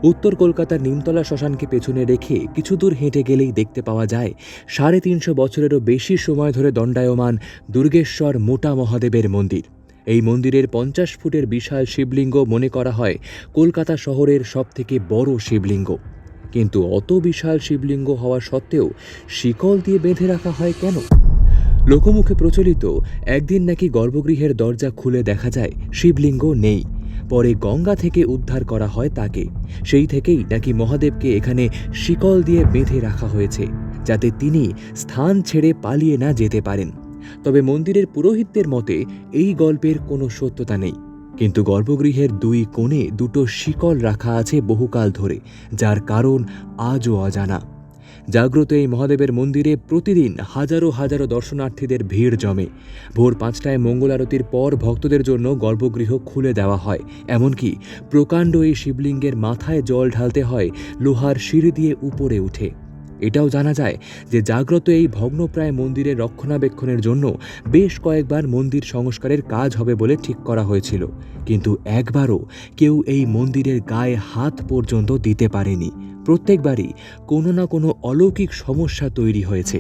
উত্তর কলকাতার নিমতলা শ্মশানকে পেছনে রেখে কিছু দূর হেঁটে গেলেই দেখতে পাওয়া যায় ৩৫০ বছরেরও বেশি সময় ধরে দণ্ডায়মান দুর্গেশ্বর মোটা মহাদেবের মন্দির। এই মন্দিরের ৫০ ফুটের বিশাল শিবলিঙ্গ মনে করা হয় কলকাতা শহরের সবথেকে বড় শিবলিঙ্গ। কিন্তু অত বিশাল শিবলিঙ্গ হওয়া সত্ত্বেও শিকল দিয়ে বেঁধে রাখা হয় কেন? লোকমুখে প্রচলিত, একদিন নাকি গর্ভগৃহের দরজা খুলে দেখা যায় শিবলিঙ্গ নেই। পরে গঙ্গা থেকে উদ্ধার করা হয় তাকে। সেই থেকেই নাকি মহাদেবকে এখানে শিকল দিয়ে বেঁধে রাখা হয়েছে, যাতে তিনি স্থান ছেড়ে পালিয়ে না যেতে পারেন। তবে মন্দিরের পুরোহিতদের মতে এই গল্পের কোনো সত্যতা নেই। কিন্তু গর্ভগৃহের দুই কোণে দুটো শিকল রাখা আছে বহুকাল ধরে, যার কারণ আজও অজানা। জাগ্রত এই মহাদেবের মন্দিরে প্রতিদিন হাজারো হাজারো দর্শনার্থীদের ভিড় জমে। ভোর ৫টায় মঙ্গল আরতির পর ভক্তদের জন্য গর্ভগৃহ খুলে দেওয়া হয়। এমনকি প্রকাণ্ড এই শিবলিঙ্গের মাথায় জল ঢালতে হয় লোহার সিঁড়ি দিয়ে উপরে উঠে। এটাও জানা যায় যে জাগ্রত এই ভগ্নপ্রায় মন্দিরের রক্ষণাবেক্ষণের জন্য বেশ কয়েকবার মন্দির সংস্কারের কাজ হবে বলে ঠিক করা হয়েছিল, কিন্তু একবারও কেউ এই মন্দিরের গায়ে হাত পর্যন্ত দিতে পারেনি। প্রত্যেকবারই কোনো না কোনো অলৌকিক সমস্যা তৈরি হয়েছে।